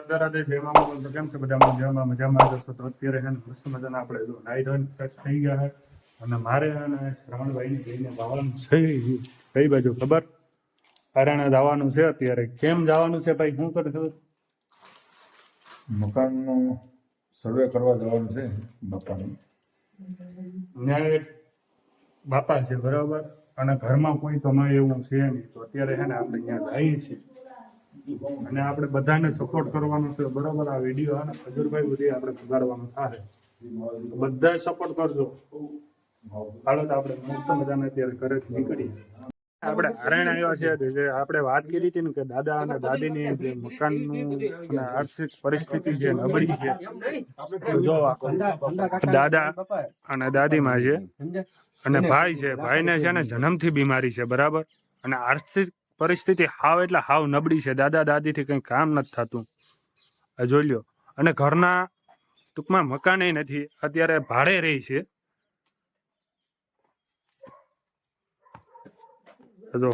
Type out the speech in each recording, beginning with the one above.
રાધે રાધે જય મા મોગલ. તો કેમ છે બધા? મજામાં જશો તો અત્યારે છે ને મસ્ત મજાના આપણે જો નાઈ ધોઈને ફ્રેશ થઈ ગયા છે અને મારે અને શ્રવણભાઈને જઈને જવાનું છે કઈ બાજુ ખબર? હરિયાણા જવાનું છે અત્યારે. કેમ જવાનું છે ભાઈ? શું કરે ખબર? મકાનનું સર્વે કરવા જવાનું છે બાપાનું. ત્યાં એક બાપા છે બરાબર, અને ઘરમાં કોઈ તમારે એવું છે નહીં. તો અત્યારે છે ને આપણે ત્યાં જઈએ છીએ અને આપણે બધાને સપોર્ટ કરવાનો છે બરાબર. આ વિડીયો અને ખજૂરભાઈ સુધી આપણે પગાડવાનું થાય, બધા સપોર્ટ કરજો. હાલો તો આપણે મસ્ત મજાને અત્યારે ઘરે નીકળીએ. આપણે હરિયાણા આવ્યા છે જે આપણે વાત કરી હતી ને કે દાદા અને દાદીની જે મકાનનું અને આર્થિક પરિસ્થિતિ જે નબળી છે, જો દાદા અને દાદીમાં છે અને ભાઈ છે. ભાઈને છે ને જન્મથી બીમારી છે બરાબર, અને આર્થિક પરિસ્થિતિ હાવ એટલે હાવ નબળી છે. દાદા દાદીથી કંઈ કામ નથી થતું, જોઈ લ્યો. અને ઘરના ટૂંકમાં મકાને નથી, અત્યારે ભાડે રહી છે. જો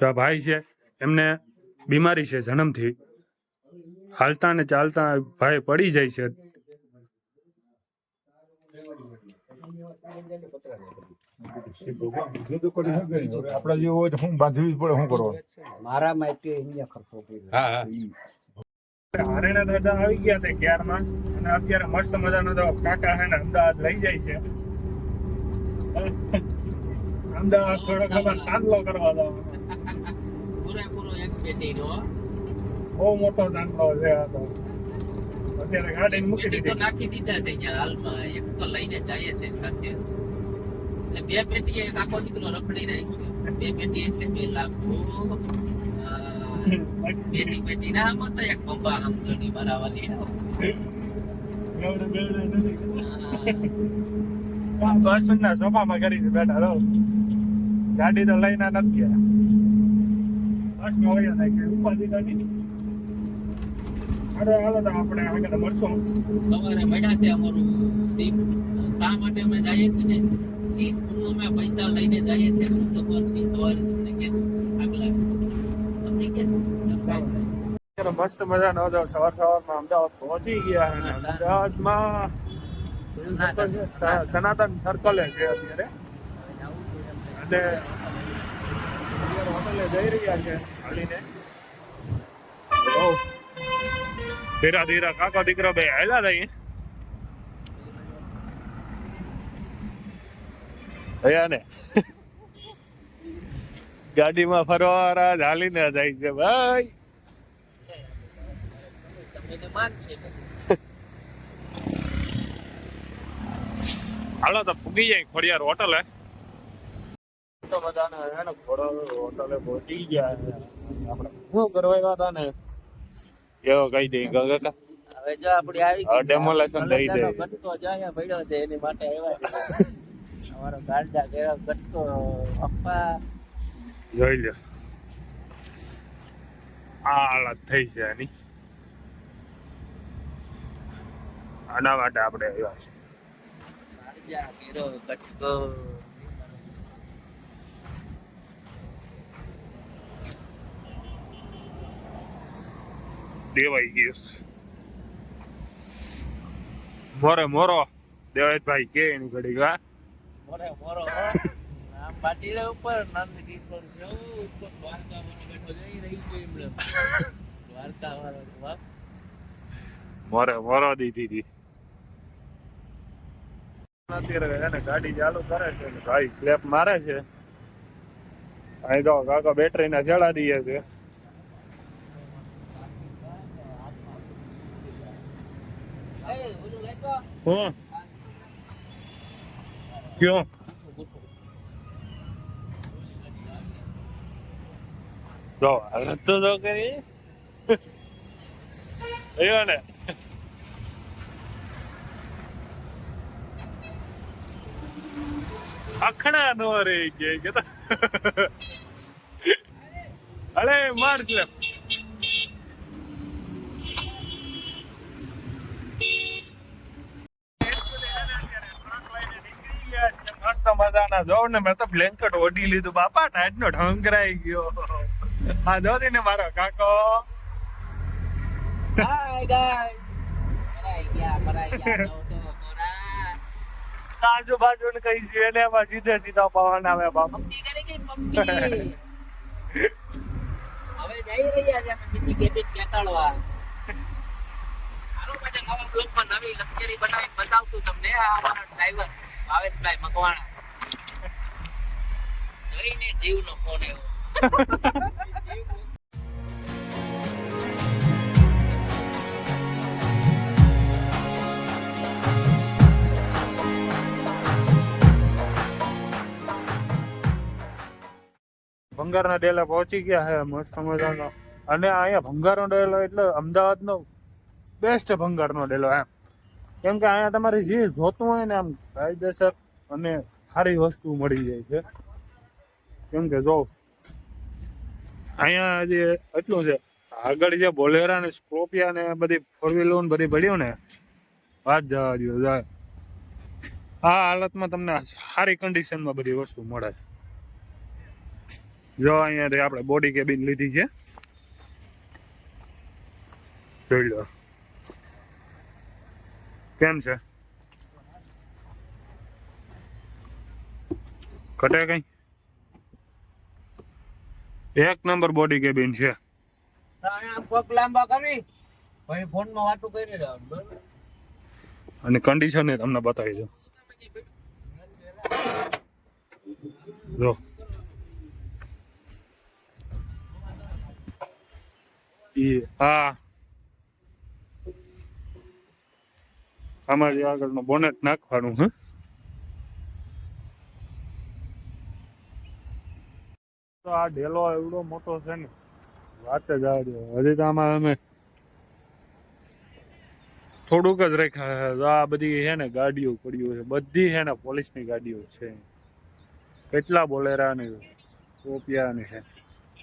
આ ભાઈ છે, એમને બીમારી છે જન્મથી. હાલતા ને ચાલતા ભાઈ પડી જાય છે. આપડા જેવું હોય તો હું બાંધવી પડે, શું કરવાનું? મારા માટે અહીંયા ખર્ચો કર્યો. હરિયાણા દાદા આવી ગયા છે ક્યારમાં, અને અત્યારે મસ્ત મજાનો તો કાકા છે ને અમદાવાદ લઈ જાય છે. અમદાવાદ થોડો ખબર સાંભળો કરવા દો. પૂરેપૂરો એક પેટીનો બહુ મોટો સાંભળો છે આ તો. અત્યારે ગાડી મૂકી પેટી તો દીધી. નાખી દીધા છે અહીંયા હાલમાં. એક તો લઈને જાય છે સાથે. એટલે બે પેટી એક આખો દીકરો રખડી રહી છે. બે પેટી એટલે 2 લાખ. પેટી ના આમાં તો એક પંપા સમજો ની બરાબર બસ ના સોફામાં કરીને બેઠા રહો. ગાડી તો લઈને નથી ગયા. બસ માં વયા થાય છે ઉપાધિ ગાડી. અરે હાલો તો આપણે આગળ મળશું. સવારે મળ્યા છે અમારું સીપ. શા માટે અમે જઈએ છીએ ને, એ શું અમે પૈસા લઈને જઈએ છીએ તો પછી સવારે તમને કહેશું આગલા. મસ્ત મજાનો હતો. સવારમાં અમદાવાદ પહોંચી ગયા. અમદાવાદમાં સનાતન સર્કલે છે અત્યારે, અને હોટલે જઈ રહ્યા છે હાલીને. ધીરા ધીરા કાકો દીકરો બે હાલ્યા થઈ ગયા ને ગાડીમાં ફરવા હાલીને જાય છે ભાઈ. હાલો તો પૂગી જાય ખોડિયાર હોટલે. તો બધાને હોટલે પહોંચી ગયા. આપણે શું કરવા હતા ને એવો કહી દઈ કાકા. હવે જો આપડી આવી ગઈ ડેમોલેશન દઈ દે. ગટકો જો અહીંયા પડ્યો છે એની માટે આવ્યા છે. અમારો ગાંડા કેવો ગટકો પપ્પા જોઈ લો. આ હાલત થઈ છે એની. આના માટે આપણે આવ્યા છે. ગાંડા કેવો ગટકો. દેવાઈ ગયું મોરે મોરો. દેવાયતભાઈ કે એની ઘડી ગા મોરે મોરો આમ પાટીલા ઉપર નંદ કિશોર જેવું ઉપર દ્વારકા માં બેઠો જઈ રહી છે એમણે. દ્વારકા વાળો બાપ મોરે મોરો દીધી હતી. અત્યારે એને ગાડી ચાલુ કરે છે, ભાઈ સ્લેપ મારે છે. અહીં તો કાકા બેટરી ના જડા દઈએ છે. હું ક્યો જો હાલત તો કરી એવો ને. આખણા નો રહી ગયા કે અરે માર છે. મસ્ત મજા મજાના જોઉં ને મેં તો બ્લેન્કેટ ઓઢી લીધું બાપા ટાઈટ નો ઢંકરાઈ ગયો આ જો ને મારો કાકો હાય ગાય ભરાઈ ગયા તો કોરા આજુબાજુ ને કઈ છે એને એમાં સીધા પવન આવે બાપા પંપી કરી ગઈ પંપી હવે જઈ રહ્યા છે અમે બીજી કેબિન બેસાડવા હાલો પાછા નવા બ્લોગમાં નવી લક્ઝરી બનાવીને બતાવશું તમને આ અમારો ડ્રાઈવર ભાવેશભાઈ મકવાણા જોઈને જીવનો ફોન આવ્યો ભંગારના ડેલા પહોંચી ગયા છે મસ્ત મજાનો અને અહીંયા ભંગારનો ડેલો એટલે અમદાવાદનો બેસ્ટ ભંગારનો ડેલો એમ કેમ કે અહીંયા તમારે જે જોતું હોય ને આમ કાયદેસર અને સારી વસ્તુ મળી જાય છે કેમ કે જો અહીંયા જે એટલું છે આગળ જે બોલેરા ને સ્કોર્પિયા ને બધી ફોર વ્હીલર બધી પડ્યું ને વાત જવા દો જાય આ હાલતમાં તમને સારી કન્ડિશનમાં બધી વસ્તુ મળે જો અહીંયા આપણે બોડી કેબિન લીધી છે જોઈ લો કેમ છે ઘટે કઈ એક નંબર બોડી કેબિન છે આમ પગ લાંબા કરી ભાઈ ફોનમાં વાતો કરી રહ્યા બરાબર અને કન્ડિશન એ તમને બતાવી દો જો હા આમાં જે આગળનો બોનેટ નાખવાનું હે તો આ ઢેલો એવડો મોટો છે ને વાત જ આ દો હજી તો આમાં અમે થોડુંક જ રાખ્યા છે આ બધી છે ને ગાડીઓ પડ્યું છે બધી છે ને પોલીસની ગાડીઓ છે કેટલા બોલેરા ને સ્કોર્પિયા ને છે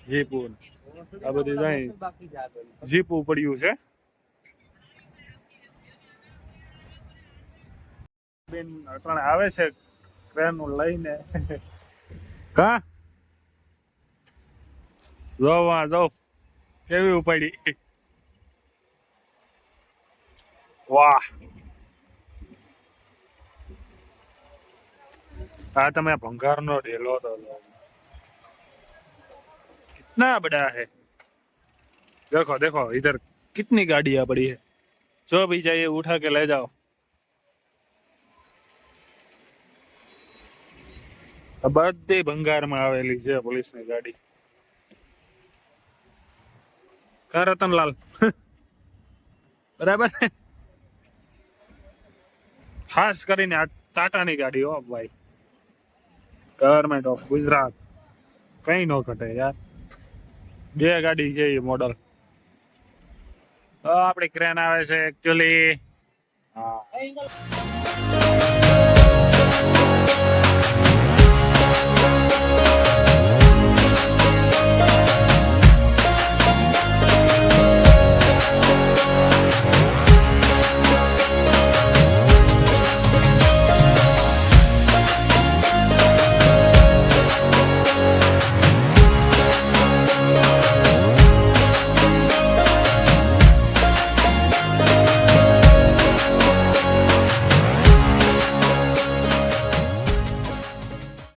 જીપુ આ બધી જાય જીપુ પડ્યું છે બેન અટાણે આવે છે ટ્રેન લઈને કા જો કેવી ઉપાડી વાહ આ તમે ભંગારનો ઢેલો તો कितना बड़ा है देखो देखो इधर कितनी गाड़ियां पड़ी है जो भी चाहिए उठा के ले जाओ બધી ભંગારમાં આવેલી છે પોલીસની ગાડી કા રતનલાલ બરાબર ને ખાસ કરીને આ ટાટાની ગાડી હો ભાઈ ગવર્મેન્ટ ઓફ ગુજરાત કઈ ન ઘટે યાર બે ગાડી છે એ મોડલ આપણી ક્રેન આવે છે એકચ્યુઅલી હા